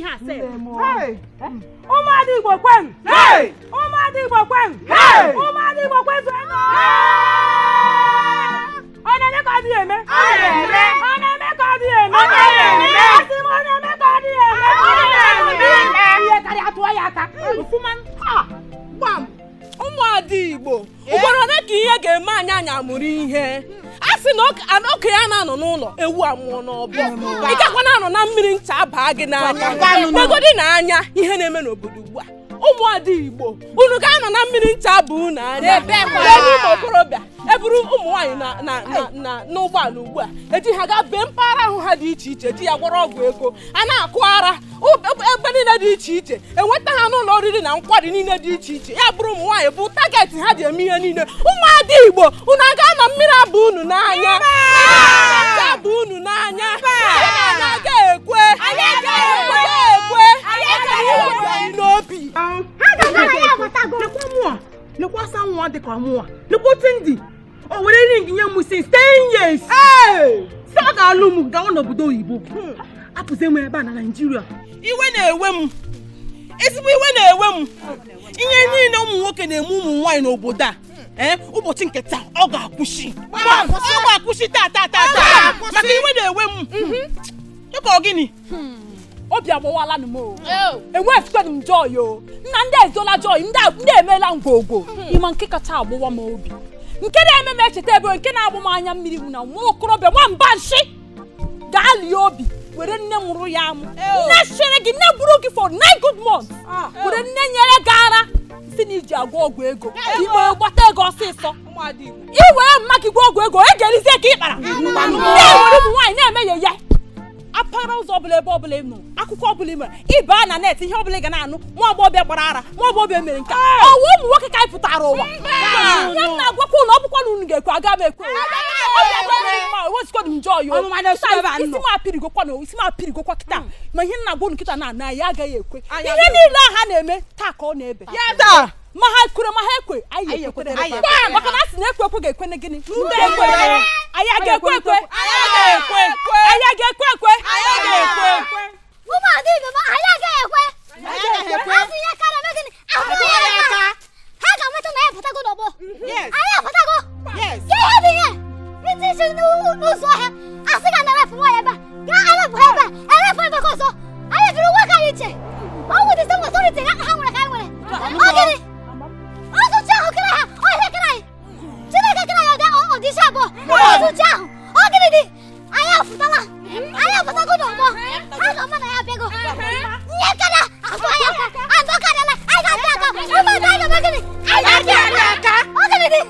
ihe ase. Ụmụada Igbo kwen. Ụmụada Igbo kwen. Ụmụada Igbo kwen so eno. Ọ na-eme ka ọ dị eme. Ọ na-eme ka ọ dị eme. Asị m ọ na-eme ka ọ dị eme. Ihe karịa atụọ ya aka. Ofuma gbam. Ụmụada Igbo ugboro ole ka ihe ga-eme anyị amụrụ ihe. Asị na oke ya na-anọ n'ụlọ ewu amụọ n'ọbọ. Ị gakwa na-anọ na mmiri ncha abaa gị n'anya. Gbagodi n'anya ihe na-eme n'obodo ugbu a. Ụmụada Igbo unu ga-anọ na mmiri ncha bụ unu anya. Ebe ụmụ okorobịa eburu ụmụ nwaanyị na n'ụgbọala ugbu a eji ha gaa bee mpaghara ahụ ha dị iche iche ji ya gwọrọ ọgwụ ego a na-akụ ara ebe niile dị iche iche enweta ha n'ụlọ oriri na nkwari niile dị iche iche ya bụrụ ụmụ nwaanyị bụ target ha ji eme ihe niile. Ụmụada Igbo unu aga-anọ mmiri abụ unu n'anya abụ unu n'anya ga-ekwe n'obi. Lekwa asa nwa dịka mụa lekwute ndị o were ring nye m since 10 years. Sị ọ ga-alụ m gawa n'obodo oyibo apụzi m ebe a na Naịjirịa. Iwe na-ewe m ezigbo iwe na-ewe m. Ihe niile ụmụ nwoke na-eme ụmụ nwaanyị n'obodo a ụbọchị nke taa ọ ga-akwụsị taa maka iwe na-ewe m. Dịka ọ gịnị obi agbawala m enwefikwa m joy o nna ndị ezola joy ndị emeela ngwogwo ịma nke kacha agbawa m obi nke na-eme m echeta ebe nke na-agbụ m anya mmiri m na nwa okorobịa nwamba nshi gaa lie obi were nne nwụrụ ya amụ nne chere gị nne buru gị for 9 good months were nne nyere gị ara si na iji agwọ ọgwụ ego igbe gbata ego ọsịsọ iwere mma gị gwa ọgwụ ego egerizie ka ị kpara na-ewere ụmụ nwaanyị na-eme ya apara ụzọ ọbụla ebe ọbụla ị nọ akwụkwọ ọbụla ị mere ịba na net ihe ọbụla ị ga na-anụ nwa agbọghọbịa gbara ara nwa agbọghọbịa mere nke ọwụ ụmụ nwoke ka anyị pụtara ụwa ya m na-agwakwa ụlọ ọ bụkwa na unu ga-ekwe aga m ekwe isi m apịrigokwa kịta ma ihe nna gwa unu kịta na ya agaghị ekwe ihe niile ha na-eme taa ka ọ na-ebe ma ha kwere ma ha ekwe anyị ekwere maka na asị na ekwe ekwe ga-ekwe na gịnị anyị ga-ekwe ekwe anyị ga-ekwe ekwe ụmụada Igbo ma anyị agaghị ekwe asị ihe ka na-eme gịnị ha ga-amata na ya pụtago n'ọgbọ anyị apụtago ka ihe bụ ihe iti isi n'ụzọ ọhịa asị ga na-erepụ nwaanyị ebe a ga-erepụ ebe a erepụ ebe ka ọzọ anyị biri nwa ka anyị iche ọ bụ the same authority ha nwere ka anyị nwere ọ gịnị ọtụtụ ahụ kere ha ọhịa kere anyị Chineke kere ya ọdị isi abụọ ọtụtụ ahụ ọ gịnị dị anyị apụtago n'ọgbọ ha ga-ama na ya bịago nye kada azụ anyị aka andọ karịala anyị ga-abịa aka ụmụada anyị ga-eme gịnị anyị ga-abịa aka ọ gịnị dị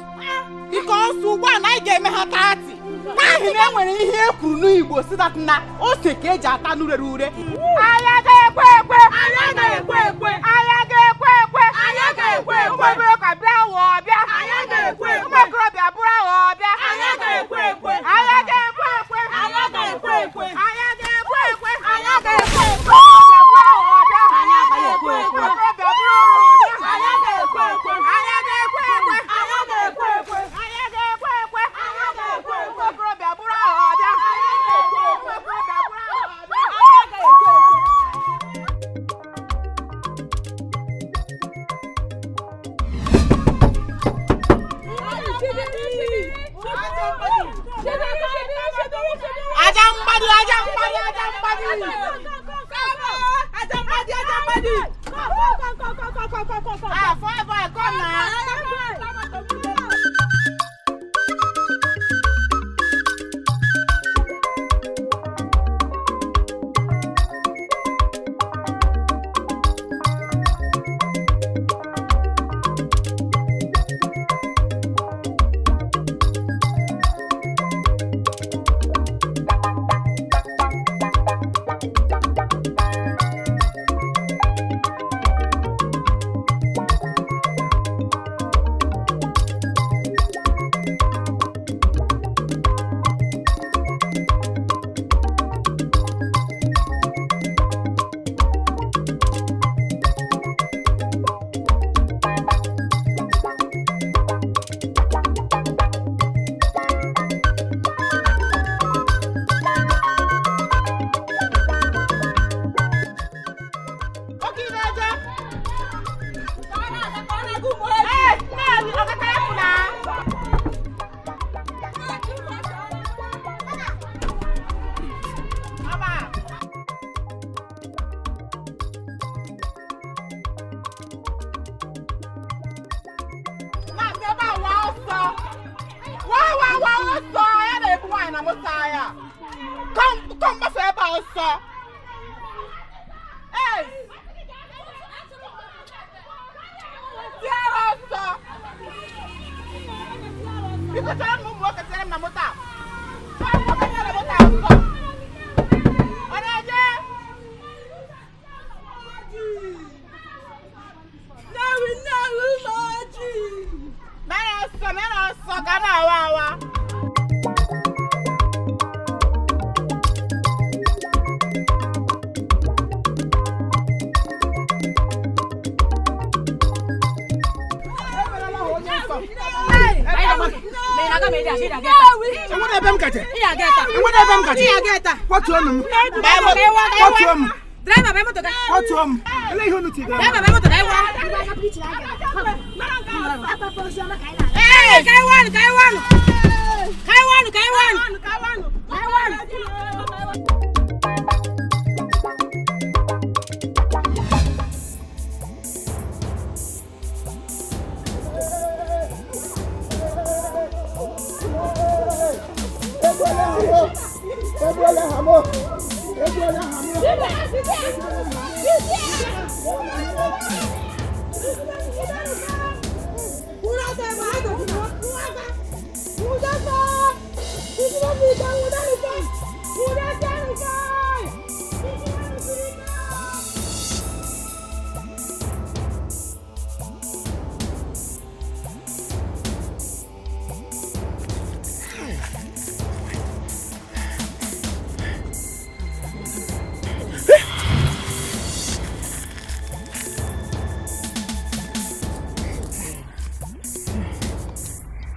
biko ọsọ ugbu a na anyị ga-eme ha 30 n'ihi na enwere ihe e kwuru n'Igbo si dat na ose ka eji ata n'urere ure anyị ga-ekwe ekwe anyị ga-ekwe ekwe anyị ga-ekwe ekwe anyị ga-ekwe ekwe ụmụ ka bịa ghọọ ọbịa anyị ga-ekwe ekwe ụmụ okorobịa bụrụ ghọọ ọbịa anyị ga-ekwe ekwe anyị ga-ekwe ekwe anyị ga-ekwe ekwe anyị ga-ekwe ekwe anyị ga-ekwe ekwe ụmụokorobịa bụrụ ghọọ ọbịa anyị ga-ekwe ekwe okorobịa bụrụ ghọọ ọbịa anyị ga-ekwe ekwe anyị ga-ekwe ekwe anyị ga-ekwe ekwe anyị ga-ekwe ekwe anyị ga-ekwe ekwe okorobịa bụrụ ghọọ ọbịa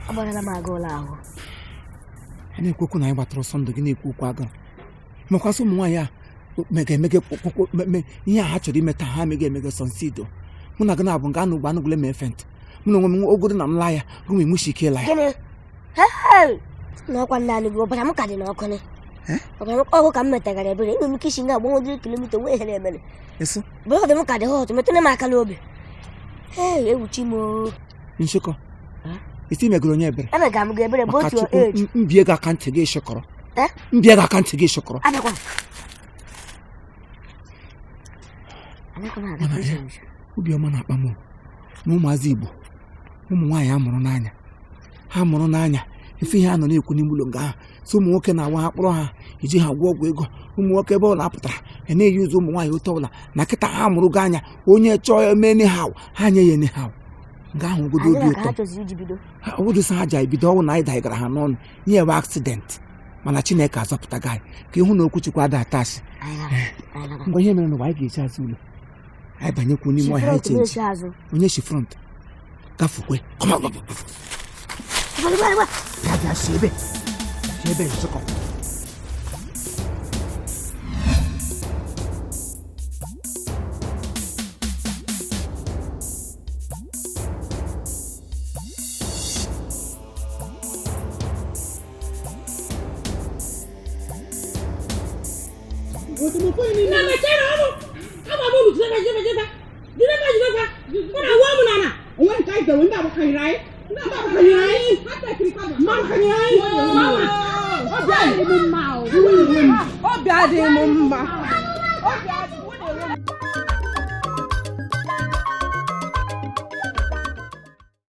Abana magola ahụ. Na-ekwu okwu na anyị gbatara ọsọ ndụ gị na-ekwu okwu agara. Makwasị ụmụ nwaanyị a emege ihe a ha chọrọ ime taa ha emege sonsido. Mụ na gị na-abụ nga anụ ugbo anụgụle m efe ntị. Mụ na onwe m ogodo na m laa ya gụ m enwechi ike ịla ya. Gịnị? N'ọkwa ndị anụ gị ọbara m ka dị n'ọkụ ni. Ọkụ ka m metagara ebere enwe m ike isi nga agbanwe kilomita wee here emere. Eso? Bụ ọ dị m ka dị hot metụne m aka n'obi. Ewuchi m. Nshịkọ. Isi megoro onye ebere. Emega m gị ebere both your age. Mbie gị aka ntị gị shịkọrọ. Mbie gị aka ntị gị shịkọrọ. Obiọma na-akpa m na ụmụazị Igbo ụmụ nwaanyị amụrụ n'anya ha mụrụ n'anya ife ihe a nọ na-ekwu n'ime ụlọ nga ha so ụmụ nwoke na-awa ha kpọrọ ha iji ha gwọ ọgwụ ego ụmụ nwoke ebe ọ na-apụtara na-eyi ụzọ ụmụ nwaanyị otu ọbụla na kịta ha mụrụ gị anya onye chọọ eme anyhow ha nye ya anyhow nga ahụ ogodo obi ụtọ ogodosi ha ji ebido ọnwụ na anyị daigara ha n'ọnụ nye ewe accident mana Chineke azọpụtaga anyị ka ịhụ na okwuchukwu ada atasi mgbe ihe mere n'ụwa anyị ga-eji azụ ụlọ anyị banyekwu n'ime ọhịa chenji onye shi front gafukwe ya bịa si ebe nzukọ Obi adị m mma.